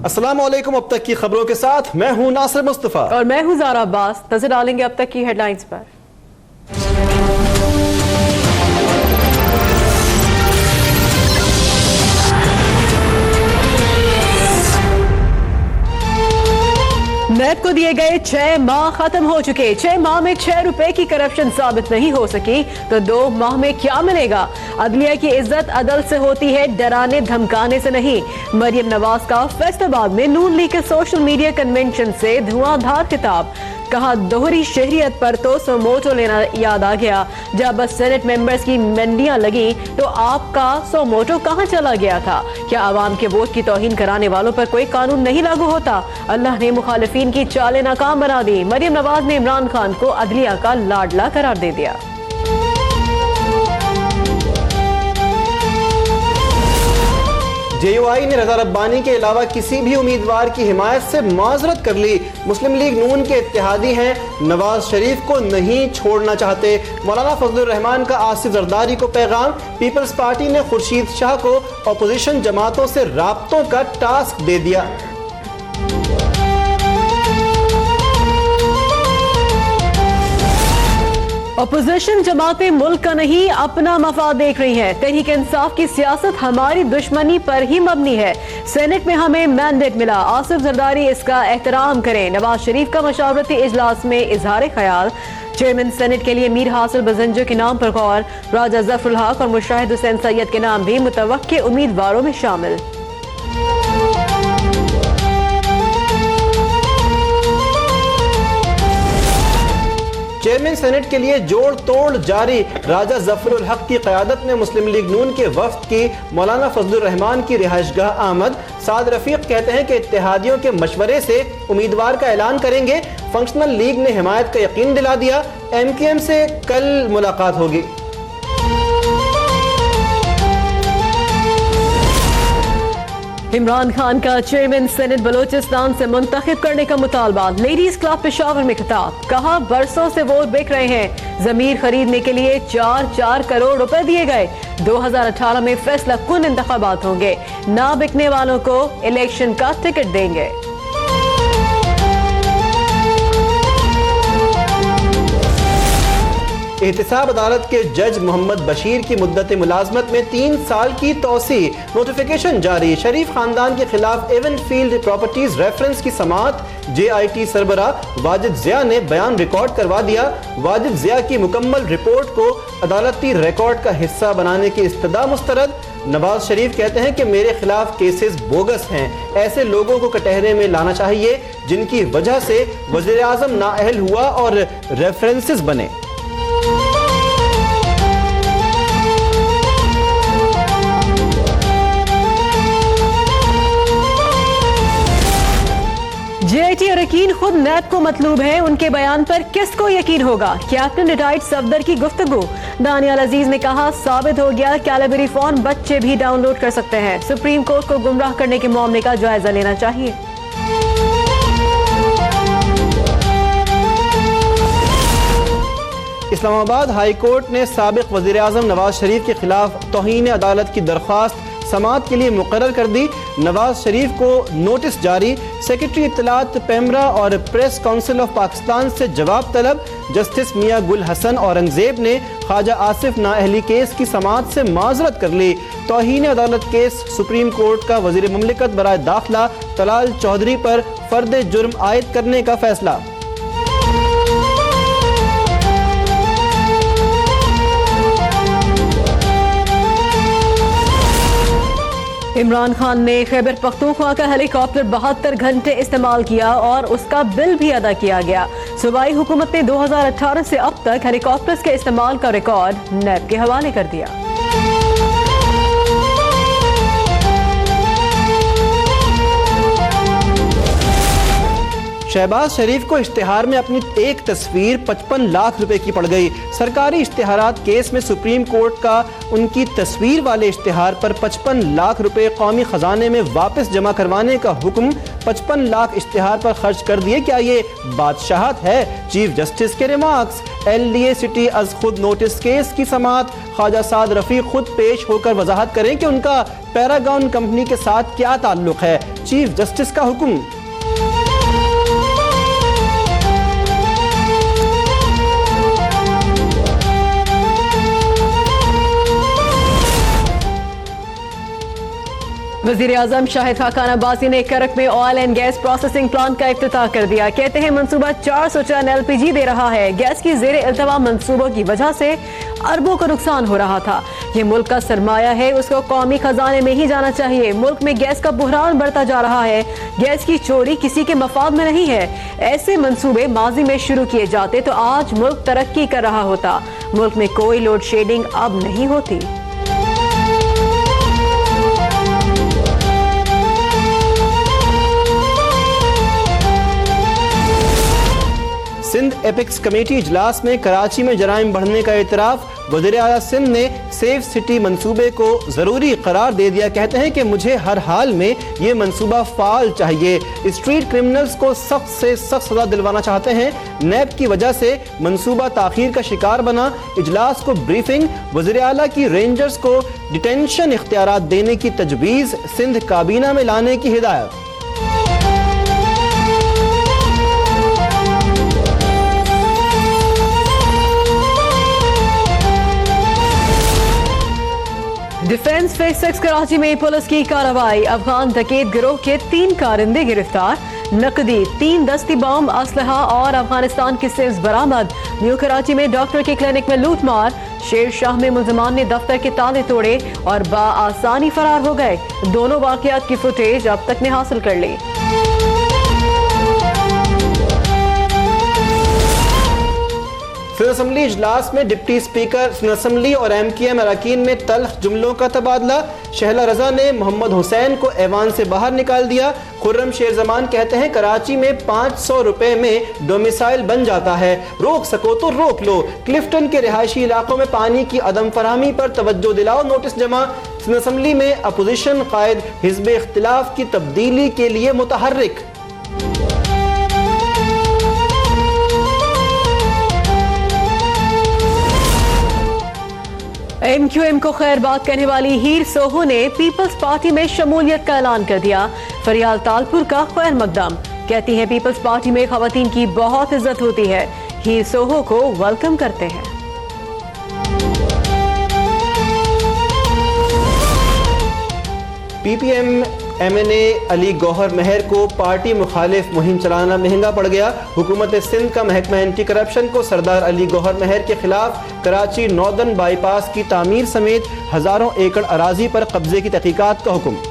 अस्सलाम वालेकुम। अब तक की खबरों के साथ मैं हूं नासिर मुस्तफा और मैं हूं ज़ारा अब्बास। नजर डालेंगे अब तक की हेडलाइंस पर। नेब को दिए गए 6 माह खत्म हो चुके। 6 माह में 6 रुपए की करप्शन साबित नहीं हो सकी तो 2 माह में क्या मिलेगा? अदलिया की इज्जत अदल से होती है, डराने धमकाने से नहीं। मरियम नवाज का फैसलाबाद में नून लीग के सोशल मीडिया कन्वेंशन से धुआंधार खिताब। कहा दोहरी शहरियत पर तो सोमोटो लेना याद आ गया। जब बस सेनेट मेंबर्स की मंडियां लगी तो आपका सोमोटो कहां चला गया था? क्या आवाम के वोट की तौहीन कराने वालों पर कोई कानून नहीं लागू होता? अल्लाह ने मुखालिफिन की चालें नाकाम बना दी। मरियम नवाज ने इमरान खान को अदलिया का लाडला करार दे दिया। JUI ने रजा रब्बानी के अलावा किसी भी उम्मीदवार की हिमायत से माजरत कर ली। मुस्लिम लीग नून के इत्तेहादी हैं, नवाज शरीफ को नहीं छोड़ना चाहते। मौलाना फजलुर रहमान का आसिफ जरदारी को पैगाम। पीपल्स पार्टी ने खुर्शीद शाह को अपोजिशन जमातों से राब्तों का टास्क दे दिया। अपोजिशन जमातें मुल्क का नहीं अपना मफाद देख रही हैं। तहरीक इंसाफ की सियासत हमारी दुश्मनी पर ही मबनी है। सेनेट में हमें मैंडेट मिला, आसिफ जरदारी इसका एहतराम करें। नवाज शरीफ का मशावरती इजलास में इजहार ख्याल। चेयरमैन सेनेट के लिए मीर हासिल बजंजो के नाम पर गौर। राजा जफरुल हक और मुशाहिद हुसैन सैयद के नाम भी मुतवक्के उम्मीदवारों में शामिल। चेयरमैन सेनेट के लिए जोड़ तोड़ जारी। राजा जफरुल हक की क़यादत में मुस्लिम लीग नून के वफ्द की मौलाना फजलुर रहमान की रिहाइशगाह आमद। साद रफीक कहते हैं कि इत्तेहादियों के मशवरे से उम्मीदवार का ऐलान करेंगे। फंक्शनल लीग ने हिमायत का यकीन दिला दिया। MQM से कल मुलाकात होगी। इमरान खान का चेयरमैन सेनेट बलोचिस्तान से मुंतखब करने का मुतालबा। लेडीज क्लब पेशावर में खिताब। कहा बरसों से वोट बिक रहे हैं, जमीर खरीदने के लिए 4 करोड़ रुपए दिए गए। 2018 में फैसला कुन इंतखाबात होंगे, ना बिकने वालों को इलेक्शन का टिकट देंगे। एहतिसाब अदालत के जज मोहम्मद बशीर की मुद्दत मुलाजमत में 3 साल की तोसी। नोटिफिकेशन जारी। शरीफ खानदान के खिलाफ एवन फील्ड प्रॉपर्टीज रेफरेंस की समाअत। JIT सरबरा वाजिद ज़िया ने बयान रिकॉर्ड करवा दिया। वाजिद ज़िया की मुकम्मल रिपोर्ट को अदालती रिकॉर्ड का हिस्सा बनाने की इस्तदा मुस्तरद। नवाज शरीफ कहते हैं कि मेरे खिलाफ केसेस बोगस हैं। ऐसे लोगों को कटहरे में लाना चाहिए जिनकी वजह से वज़ीर आज़म नाअहल हुआ और रेफरेंसेस बने। JIT अरकान खुद नैब को मतलूब है, उनके बयान पर किसको यकीन होगा? कैप्टन रिटायर्ड सफदर की गुफ्तगू। दानियाल अजीज ने कहा साबित हो गया कैलेबरी फोन बच्चे भी डाउनलोड कर सकते हैं। सुप्रीम कोर्ट को गुमराह करने के मामले का जायजा लेना चाहिए। इस्लामाबाद हाई कोर्ट ने साबिक वज़ीर आज़म नवाज शरीफ के खिलाफ तौहीन अदालत की दरख्वास्त समाअत के लिए मुकर्रर कर दी। नवाज शरीफ को नोटिस जारी। सेक्रेटरी इत्तलात पेमरा और प्रेस काउंसिल ऑफ पाकिस्तान से जवाब तलब। जस्टिस मियां गुल हसन औरंगजेब ने ख्वाजा आसिफ नाअहली केस की समाअत से माजरत कर ली। तौहीन अदालत केस सुप्रीम कोर्ट का वज़ीर मुमलिकत बराए दाखिला तलाल चौधरी पर फर्द जुर्म आयद करने का फैसला। इमरान खान ने खैबर पख्तूनख्वा का हेलीकॉप्टर 72 घंटे इस्तेमाल किया और उसका बिल भी अदा किया गया। सूबाई हुकूमत ने 2018 से अब तक हेलीकॉप्टर्स के इस्तेमाल का रिकॉर्ड नैब के हवाले कर दिया। शहबाज शरीफ को इश्तिहार में अपनी एक तस्वीर 55 लाख रुपए की पड़ गई। सरकारी इश्तिहारात केस में सुप्रीम कोर्ट का उनकी तस्वीर वाले इश्तिहार पर 55 लाख रुपए कौमी खजाने में वापस जमा करवाने का हुक्म 55 लाख इश्तिहार पर खर्च कर दिए, क्या ये बादशाहत है? चीफ जस्टिस के रिमार्क्स। LDA सिटी अज खुद नोटिस केस की समाअत, ख्वाजा साद रफीक खुद पेश होकर वजाहत करें कि उनका पैरागॉन कंपनी के साथ क्या ताल्लुक है। चीफ जस्टिस का हुक्म। वज़ीर आज़म शाहिद खाकान अब्बासी ने करक में oil and gas processing plant का इफ्तिताह कर दिया। कहते हैं मंसूबा 400 टन LPG दे रहा है। गैस की ज़ेर इल्तवा मंसूबों की वजह से अरबों का नुकसान हो रहा था। ये मुल्क का सरमाया है, उसको कौमी खजाने में ही जाना चाहिए। मुल्क में गैस का बुहरान बढ़ता जा रहा है। गैस की चोरी किसी के मफाद में नहीं है। ऐसे मंसूबे माजी में शुरू किए जाते तो आज मुल्क तरक्की कर रहा होता। मुल्क में कोई लोड शेडिंग अब नहीं होती। सिंध एपिक्स कमेटी इजलास में कराची में जराइम बढ़ने का एतराफ। वज़ीर आला सिंध ने सेफ सिटी मंसूबे को ज़रूरी करार दे दिया। कहते हैं कि मुझे हर हाल में ये मंसूबा फाल चाहिए। स्ट्रीट क्रिमिनल्स को सख्त से सख्त सजा दिलवाना चाहते हैं। नैब की वजह से मंसूबा ताखीर का शिकार बना। इजलास को ब्रीफिंग। वज़ीर आला की रेंजर्स को डिटेंशन इख्तियारात देने की तजवीज़, सिंध काबीना में लाने की हिदायत। डिफेंस फेज 6 कराची में पुलिस की कार्रवाई। अफगान डकैत गिरोह के 3 कारिंदे गिरफ्तार। नकदी, 3 दस्ती बम, असलहा और अफगानिस्तान की सिर्फ बरामद। न्यू कराची में डॉक्टर के क्लिनिक में लूटमार। शेर शाह में मुल्जमान ने दफ्तर के ताले तोड़े और बाआसानी फरार हो गए। दोनों वाकयात की फुटेज अब तक ने हासिल कर ली। सिंध असम्बली इजलास में डिप्टी स्पीकर सिंध असम्बली और MKM अरकान में तल्ख जुमलों का तबादला। शहला रजा ने मोहम्मद हुसैन को ऐवान से बाहर निकाल दिया। खुर्रम शेर जमान कहते हैं कराची में 500 रुपए में डोमिसाइल बन जाता है, रोक सको तो रोक लो। क्लिफ्टन के रिहायशी इलाकों में पानी की अदम फराहमी पर तवज्जो दिलाओ नोटिस जमा। सिंध असम्बली में अपोजिशन कायद हिज़्ब इख्तिलाफ की तब्दीली के लिए मुतहर्रिक। MQM को खैर बात कहने वाली हीर सोहो ने पीपल्स पार्टी में शमूलियत का ऐलान कर दिया। फरियाल तालपुर का खैर मकदम। कहती है पीपल्स पार्टी में खवातीन की बहुत इज्जत होती है। हीर सोहो को वेलकम करते हैं। PPM MNA अली गौहर मेहर को पार्टी मुखालिफ मुहिम चलाना महंगा पड़ गया। हुकूमत सिंध का महकमा एंटी करप्शन को सरदार अली गौहर मेहर के खिलाफ कराची नॉर्दर्न बाईपास की तामीर समेत हजारों एकड़ अराजी पर कब्जे की तहकीकात का हुक्म।